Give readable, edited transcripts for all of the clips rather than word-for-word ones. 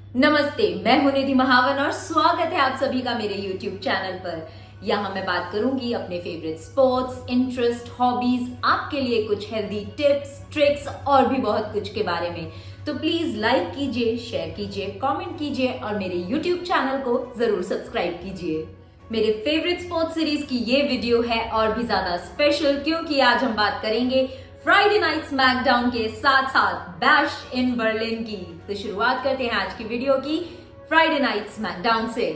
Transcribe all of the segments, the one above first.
नमस्ते, मैं हूं निधि महावन और स्वागत है आप सभी का मेरे YouTube चैनल पर। यहाँ मैं बात करूंगी अपने फेवरेट स्पोर्ट्स, इंटरेस्ट, हॉबीज, आपके लिए कुछ हेल्दी टिप्स, ट्रिक्स और भी बहुत कुछ के बारे में। तो प्लीज लाइक कीजिए, शेयर कीजिए, कमेंट कीजिए और मेरे YouTube चैनल को जरूर सब्सक्राइब कीजिए। मेरे फेवरेट स्पोर्ट्स सीरीज की ये वीडियो है और भी ज्यादा स्पेशल क्योंकि आज हम बात करेंगे फ्राइडे नाइट स्मैकडाउन के साथ साथ बैश इन बर्लिन की। तो शुरुआत करते हैं आज की वीडियो की फ्राइडे नाइट स्मैकडाउन से।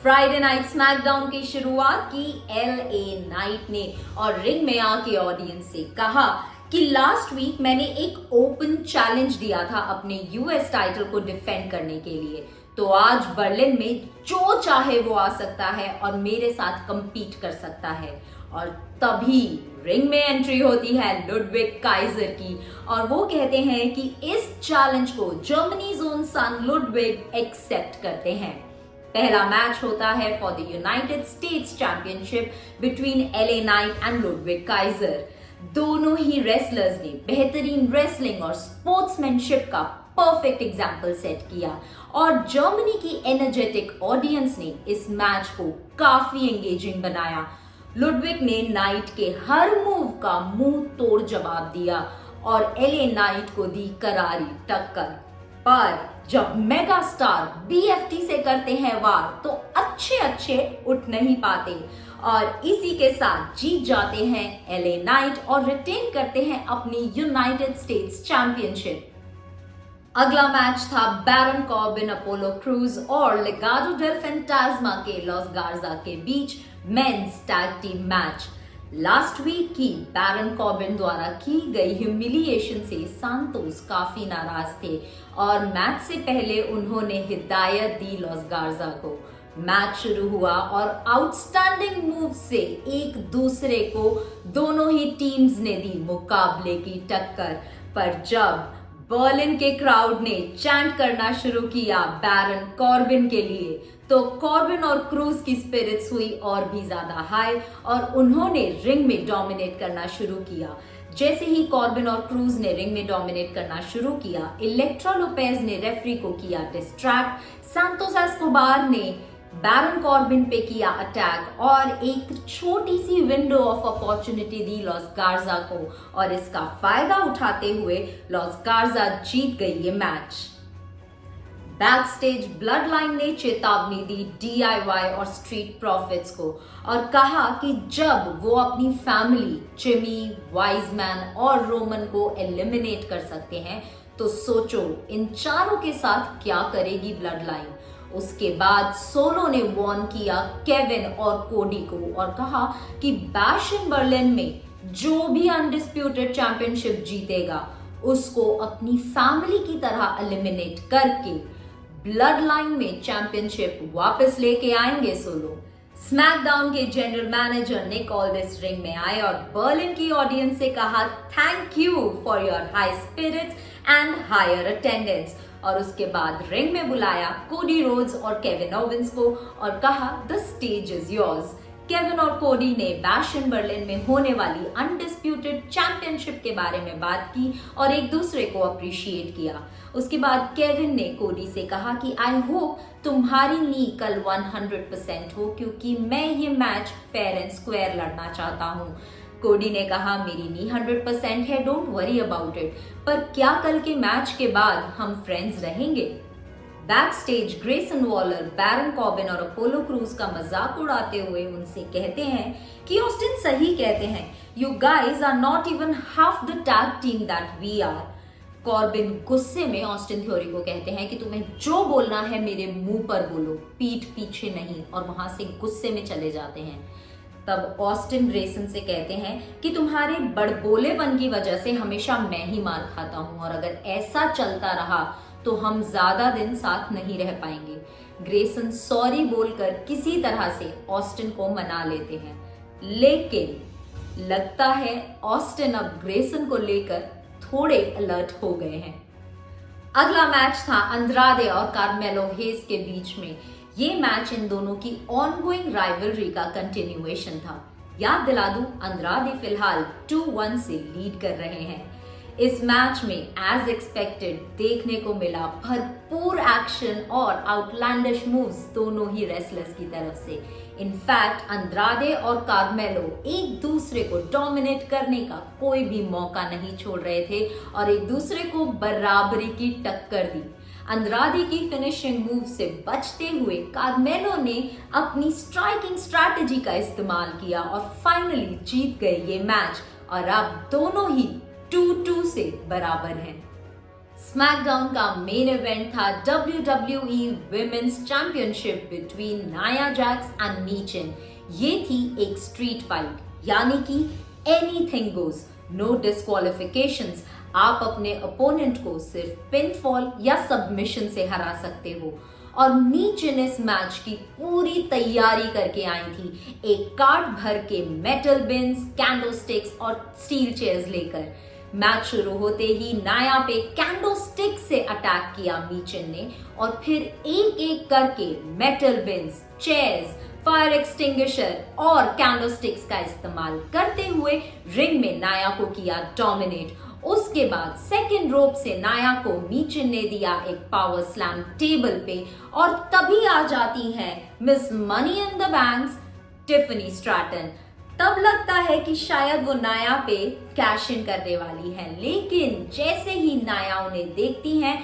फ्राइडे नाइट स्मैकडाउन की शुरुआत की LA नाइट ने और रिंग में आके ऑडियंस से कहा कि लास्ट वीक मैंने एक ओपन चैलेंज दिया था अपने US टाइटल को डिफेंड करने के लिए, तो आज बर्लिन में जो चाहे वो आ सकता है और मेरे साथ कंपीट कर सकता है। और तभी रिंग में एंट्री होती है लुडविग काइजर की और वो कहते हैं कि इस चैलेंज को Germany's own son Ludwig accept करते हैं। पहला मैच होता है for the United States championship between LA Knight and Ludwig Kaiser. दोनों ही रेसलर्स ने बेहतरीन रेसलिंग और स्पोर्ट्समैनशिप का परफेक्ट एग्जाम्पल सेट किया और जर्मनी की एनर्जेटिक ऑडियंस ने इस मैच को काफी एंगेजिंग बनाया। लुडविग ने नाइट के हर मूव का मुंह तोड़ जवाब दिया और LA नाइट को दी करारी टक्कर। पर जब मेगा स्टार BFT से करते हैं वार तो अच्छे उठ नहीं पाते और इसी के साथ जीत जाते हैं LA नाइट और रिटेन करते हैं अपनी यूनाइटेड स्टेट्स चैंपियनशिप। अगला मैच था बैरन कॉर्बिन, अपोलो क्रूज और लेगाडो डेल फैंटास्मा के लॉस गार्जा के बीच men's tag team match. Last week की बैरन कॉर्बिन द्वारा की गई ह्यूमिलिएशन से सांतोस काफी नाराज थे और मैच से पहले उन्होंने हिदायत दी लॉस गार्जा को। मैच शुरू हुआ और आउटस्टैंडिंग मूव से एक दूसरे को दोनों ही टीम्स ने दी मुकाबले की टक्कर। पर जब बर्लिन के क्राउड ने चैंट करना शुरू किया बैरन कॉर्बिन के लिए, तो कॉर्बिन और क्रूज की स्पिरिट्स हुई और भी ज्यादा हाई और उन्होंने रिंग में डोमिनेट करना शुरू किया। जैसे ही कॉर्बिन और क्रूज ने रिंग में डोमिनेट करना शुरू किया, इलेक्ट्रा लोपेज ने रेफरी को किया डिस्ट्रैक्ट, सांतोस एस्कोबार ने बैरन कॉर्बिन पे किया अटैक और एक छोटी सी विंडो ऑफ अपॉर्चुनिटी दी लॉस गार्जा को और इसका फायदा उठाते हुए लॉस गार्जा जीत गई ये match. Back stage blood line ने चेतावनी दी DIY और स्ट्रीट प्रॉफिट्स को और कहा कि जब वो अपनी फैमिली जिमी, वाइजमैन और रोमन को एलिमिनेट कर सकते हैं तो सोचो इन चारों के साथ क्या करेगी ब्लड लाइन। उसके बाद सोलो ने वॉर्न किया केविन और कोडी को और कहा कि बैश इन बर्लिन में जो भी अनडिस्प्यूटेड चैंपियनशिप जीतेगा उसको अपनी फैमिली की तरह एलिमिनेट करके ब्लड लाइन में चैंपियनशिप वापस लेके आएंगे सोलो। स्मैकडाउन के general manager Nick Aldis ring में आए और बर्लिन की ऑडियंस से कहा thank you for your high spirits and higher attendance और उसके बाद रिंग में बुलाया कोडी रोड्स और केविन ओवेंस को और कहा the stage is yours. Kevin और कोडी ने बैश इन बर्लिन में होने वाली अनडिस्प्यूटेड चैंपियनशिप के बारे में बात की और एक दूसरे को अप्रिशिएट किया। उसके बाद केविन ने कोडी से कहा कि आई होप तुम्हारी नी कल 100% हो क्योंकि मैं ये मैच फेयर एंड स्क्वायर लड़ना चाहता हूँ। कोडी ने कहा मेरी नी 100% है, डोंट वरी अबाउट इट, पर क्या कल के मैच के बाद हम फ्रेंड्स रहेंगे? Backstage Grayson Waller Baron Corbin और अपोलो क्रूज का मजाक उड़ाते हुए उनसे कहते हैं कि ऑस्टिन सही कहते हैं, you guys are not even half the tag team that we are. Corbin गुस्से में ऑस्टिन थ्योरी को कहते हैं कि तुम्हें जो बोलना है मेरे मुंह पर बोलो, पीठ पीछे नहीं, और वहां से गुस्से में चले जाते हैं। तब ऑस्टिन ग्रेसन से कहते हैं कि तुम्हारे बड़बोलेपन की वजह से हमेशा मैं ही मार खाता हूं और अगर ऐसा चलता रहा तो हम ज्यादा दिन साथ नहीं रह पाएंगे। ग्रेसन सॉरी बोलकर किसी तरह से ऑस्टिन को मना लेते हैं, लेकिन लगता है ऑस्टिन अब ग्रेसन को लेकर थोड़े अलर्ट हो गए हैं। अगला मैच था अंद्रादे और कार्मेलो हेस के बीच में। ये मैच इन दोनों की ऑनगोइंग राइवलरी का कंटिन्यूएशन था। याद दिला दूं, अंद्रादे फिलहाल 2-1 से लीड कर रहे हैं। इस मैच में एज एक्सपेक्टेड देखने को मिला भरपूर एक्शन और आउटलैंडिश मूव्स दोनों ही रेसलर्स की तरफ से। इनफैक्ट अंद्रादे और कार्मेलो एक दूसरे को डोमिनेट करने का कोई भी मौका नहीं छोड़ रहे थे और एक दूसरे को बराबरी की टक्कर दी। अंद्रादे की फिनिशिंग मूव से बचते हुए कार्मेलो ने अपनी स्ट्राइकिंग स्ट्रैटेजी का इस्तेमाल किया और फाइनली जीत गए ये मैच और अब दोनों ही 2-2 से बराबर हैं। स्मैकडाउन का मेन इवेंट था WWE Women's Championship between Nia Jax and Michin. ये थी एक स्ट्रीट फाइट, यानी कि एनीथिंग गोज, नो डिस्क्वालिफिकेशंस। आप अपने ओपोनेंट को सिर्फ पिनफॉल या सबमिशन से हरा सकते हो और मीचिन इस मैच की पूरी तैयारी करके आई थी, एक कार्ट भर के मेटल बिन्स, कैंडोस्टिक्स और स्टील चेयर्स लेकर। मैच शुरू होते ही नाया पे कैंडोस्टिक से अटैक किया मीचिन ने और फिर एक एक करके metal beans, chairs, fire extinguisher और कैंडोस्टिक्स का इस्तेमाल करते हुए रिंग में नाया को किया डोमिनेट। उसके बाद सेकंड रोप से नाया को मीचिन ने दिया एक पावर स्लैम टेबल पे और तभी आ जाती हैं miss money in the banks Tiffany Stratton. तब लगता है कि शायद वो नाया पे कैश इन करने वाली है, लेकिन जैसे ही नाया उन्हें देखती हैं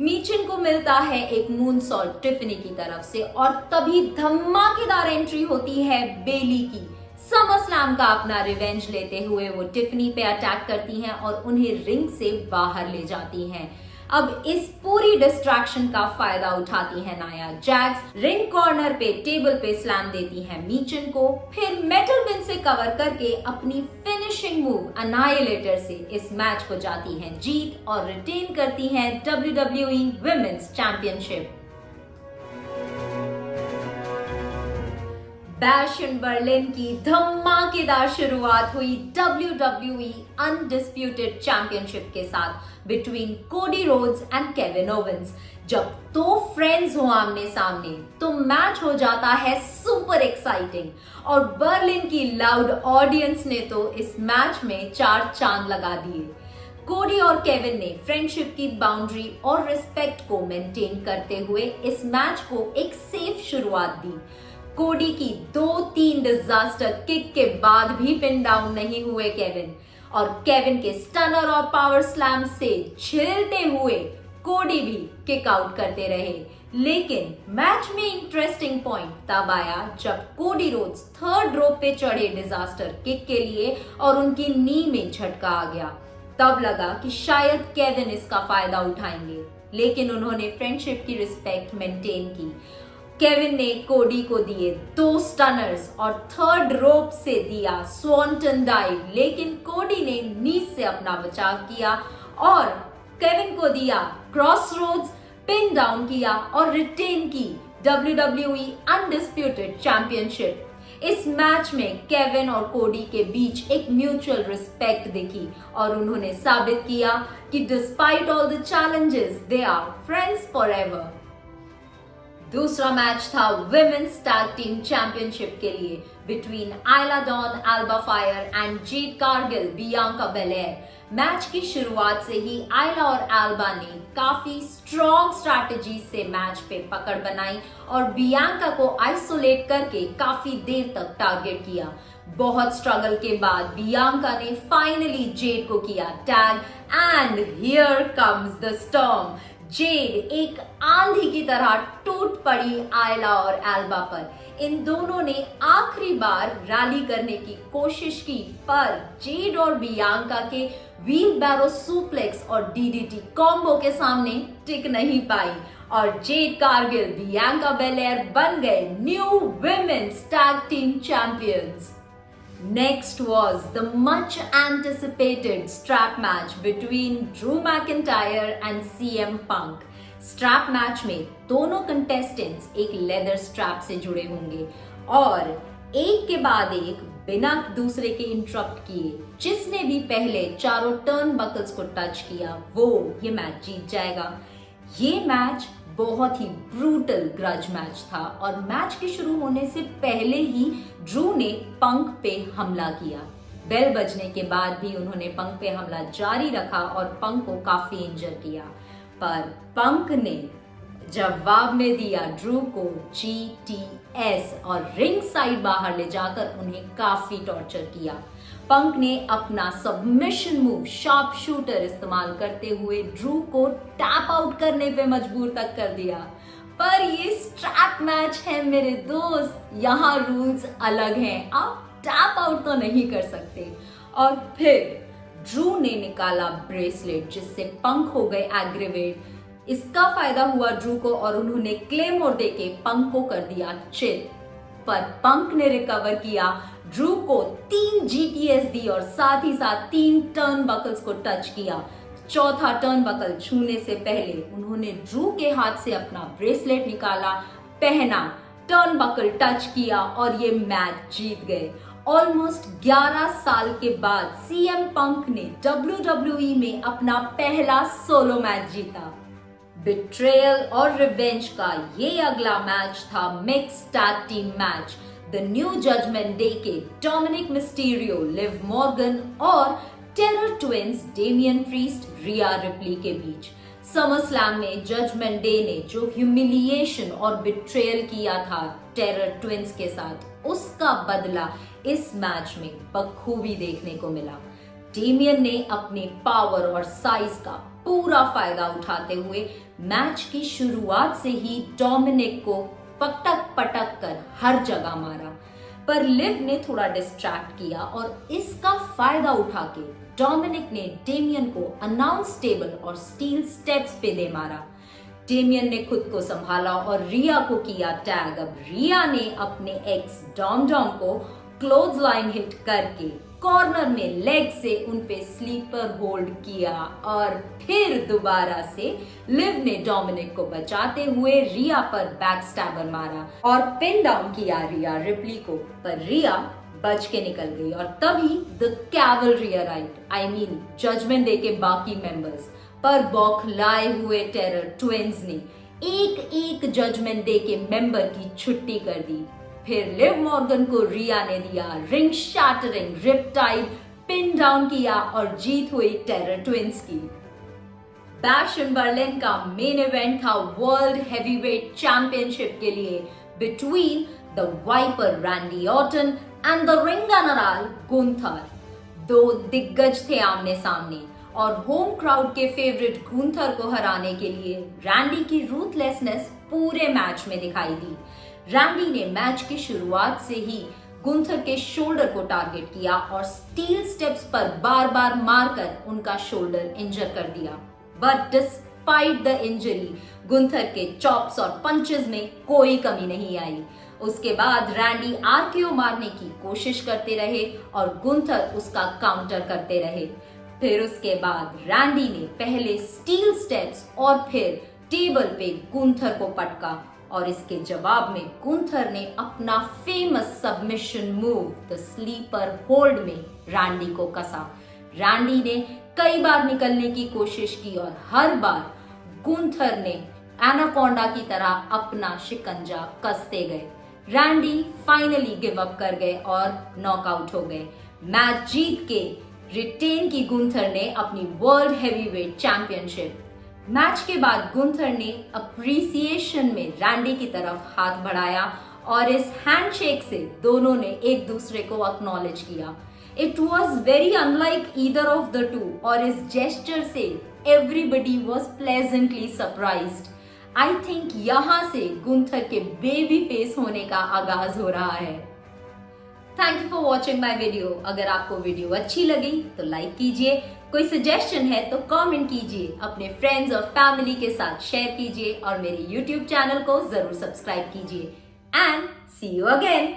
मीचिन को मिलता है एक मूनसॉल्ट टिफनी की तरफ से और तभी धमाकेदार एंट्री होती है बेली की। समर स्लैम का अपना रिवेंज लेते हुए वो टिफनी पे अटैक करती हैं और उन्हें रिंग से बाहर ले जाती हैं। अब इस पूरी डिस्ट्रैक्शन का फायदा उठाती है नाया जैक्स, रिंग कॉर्नर पे टेबल पे स्लैम देती है मीचिन को, फिर मेटल बिन से कवर करके अपनी फिनिशिंग मूव अनाइलेटर से इस मैच को जाती हैं जीत और रिटेन करती हैं WWE Women's Championship। Bash in Berlin की धमाकेदार शुरुआत हुई WWE अनडिस्प्यूटेड चैंपियनशिप के साथ between Cody Rhodes and Kevin Owens. जब दो फ्रेंड्स हो आमने सामने तो मैच हो जाता है सुपर एक्साइटिंग और बर्लिन की लाउड ऑडियंस ने तो इस मैच में 4 चांद लगा दिए। कोडी और केविन ने फ्रेंडशिप की बाउंड्री और रिस्पेक्ट को मेंटेन करते हुए इस मैच को एक सेफ शुरुआत दी। कोडी की 2-3 डिजास्टर किक के बाद भी पिन डाउन नहीं हुए केविन और केविन के स्टनर और पावर स्लैम से छिलते हुए कोडी भी किक आउट करते रहे। लेकिन मैच में इंटरेस्टिंग पॉइंट तब आया जब कोडी रोड्स थर्ड रोप पे चढ़े डिजास्टर किक के लिए और उनकी नी में झटका आ गया। तब लगा कि शायद केविन इसका फायदा उठाएंगे, लेकिन उन्होंने फ्रेंडशिप की रिस्पेक्ट मेंटेन की। केविन ने कोडी को दिए 2 स्टनर्स और थर्ड रोप से दिया स्वॉन्टन डाइव, लेकिन कोडी ने नीज से अपना बचाव किया और केविन को दिया क्रॉसरोड्स, पिन डाउन किया और रिटेन की WWE अनडिस्प्यूटेड चैंपियनशिप। इस मैच में केविन और कोडी के बीच एक म्यूचुअल रिस्पेक्ट दिखी और उन्होंने साबित किया कि despite all the challenges they are friends forever. दूसरा मैच था विमेन्स टैग टीम चैंपियनशिप के लिए between Isla Dawn, Alba Fyre and Jade Cargill, Bianca Belair. Match की शुरुआत से ही आयला और एल्बा ने काफी स्ट्रॉन्ग स्ट्रैटेजी से मैच पे पकड़ बनाई और बियांका को आइसोलेट करके काफी देर तक टारगेट किया। बहुत स्ट्रगल के बाद बियांका ने फाइनली जेड को किया tag and here comes the storm. Z एक आंधी की तरह टूट पड़ी आयला और एल्बा पर। इन दोनों ने आखिरी बार रैली करने की कोशिश की पर जेड और बियांका के व्हील बैरो सुप्लेक्स और डीडीटी कॉम्बो के सामने टिक नहीं पाई और जेड कारगिल, बियांका बेलेयर बन गए new women's tag team champions. Next was the much anticipated strap match between Drew McIntyre and CM Punk. Strap match में दोनों कंटेस्टेंट्स एक लेदर स्ट्रैप से जुड़े होंगे और एक के बाद एक बिना दूसरे के इंटरप्ट किए जिसने भी पहले चारों टर्न बकल्स को टच किया वो ये मैच जीत जाएगा। ये मैच बहुत ही ब्रूटल ग्रज मैच था और मैच के शुरू होने से पहले ही ड्रू ने पंक पे हमला किया। बेल बजने के बाद भी उन्होंने पंक पे हमला जारी रखा और पंक को काफी इंजर किया, पर पंक ने जवाब में दिया ड्रू को GTS और रिंग साइड बाहर ले जाकर उन्हें काफी टॉर्चर किया। पंक ने अपना सबमिशन मूव शार्प शूटर इस्तेमाल करते हुए ड्रू को टैप आउट करने पे मजबूर तक कर दिया। पर ये स्ट्रैप मैच है मेरे दोस्त, यहाँ रूल्स अलग हैं, आप टैप आउट तो नहीं कर सकते। और फिर ड्रू ने निकाला ब्रेसलेट जिससे पंक हो गए एग्रीवेट। इसका फायदा हुआ ड्रू को और उन्होंने क्लेमोर देके पंक को कर दिया चित। पर पंक ने रिकवर किया, ड्रू को 3 GTS दी और साथ ही साथ 3 टर्न बकल्स को टच किया। चौथा टर्न बकल छूने से पहले उन्होंने ड्रू के हाथ से अपना ब्रेसलेट निकाला, पहना, टर्न बकल टच किया और ये मैच जीत गए। ऑलमोस्ट 11 साल के बाद CM पंक ने WWE में अपना पहला सोलो मैच जीता। बिट्रेयल और रिवेंज का ये अगला मैच था mix tag team match the new judgment day के डोमिनिक मिस्टीरियो, लिव मॉर्गन और terror twins Damian Priest, Rhea Ripley के बीच। समर स्लैम में जजमेंट डे ने जो ह्यूमिलिएशन और बिट्रेयल किया था टेरर ट्विंस के साथ, उसका बदला इस मैच में बखूबी देखने को मिला। डेमियन ने अपने पावर और साइज का पूरा फायदा उठाते हुए मैच की शुरुआत से ही डोमिनिक को पटक पटक कर हर जगह मारा। पर लिव ने थोड़ा डिस्ट्रैक्ट किया और इसका फायदा उठा के डोमिनिक ने डेमियन को अनाउंस टेबल और स्टील स्टेप्स पे दे मारा। डेमियन ने खुद को संभाला और रिया को किया टैग। अब रिया ने अपने एक्स डॉम को क्लोज लाइन हिट करके कॉर्नर में लेग से उनपे स्लीपर होल्ड किया और फिर दोबारा से लिव ने डोमिनिक को बचाते हुए रिया पर बैकस्टैबर मारा और पिन डाउन किया रिया रिप्ली को। पर रिया बच के निकल गई और तभी the cavalry arrived, judgment day के बाकी मेंबर्स। पर बौखलाए हुए टेरर ट्विंस ने एक जजमेंट डे के मेंबर की छुट्टी कर दी। फिर लिव मॉर्गन को रिया ने दिया ring shattering riptide, pin down किया और जीत हुई टेरर ट्विंस की। बैश इन बर्लिन का मेन इवेंट था वर्ल्ड हेवीवेट चैंपियनशिप के लिए between the viper Randy Orton and the ring general Gunther. दो दिग्गज थे आमने सामने और होम क्राउड के फेवरेट गुंथर को हराने के लिए रैंडी की रूथलेसनेस पूरे मैच में दिखाई दी। रैंडी ने मैच की शुरुआत से ही गुंथर के शोल्डर को टारगेट किया और स्टील स्टेप्स पर बार बार मारकर उनका शोल्डर इंजर कर दिया। But despite the injury Gunther के चॉप्स और पंचेस में कोई कमी नहीं आई। उसके बाद रैंडी आरकेओ मारने की कोशिश करते रहे और गुंथर उसका काउंटर करते रहे। फिर उसके बाद रैंडी ने पहले स्टील स्टेप्स और फिर टेबल पे गुंथर को पटका और इसके जवाब में गुंथर ने अपना famous submission move the sleeper hold में रैंडी को कसा। रैंडी ने कई बार निकलने की कोशिश की और हर बार गुंथर ने एनाकोंडा की तरह अपना शिकंजा कसते गए। रैंडी फाइनली गिव अप कर गए और नॉकआउट हो गए। मैच जीत के रिटेन की गुंथर ने अपनी वर्ल्ड हेवीवेट चैंपियनशिप। मैच के बाद गुंथर ने अप्रिसिएशन में रैंडी की तरफ हाथ बढ़ाया और इस हैंडशेक से दोनों ने एक दूसरे को एक्नॉलेज किया। It was very unlike either of the two और इस जेस्चर से everybody was pleasantly surprised. I think यहाँ से गुंथर के बेबी फेस होने का आगाज हो रहा है। Thank you for watching my video. अगर आपको वीडियो अच्छी लगी तो लाइक कीजिए, कोई सजेशन है तो कमेंट कीजिए, अपने फ्रेंड्स और फैमिली के साथ शेयर कीजिए और मेरे YouTube चैनल को जरूर सब्सक्राइब कीजिए। And see you again.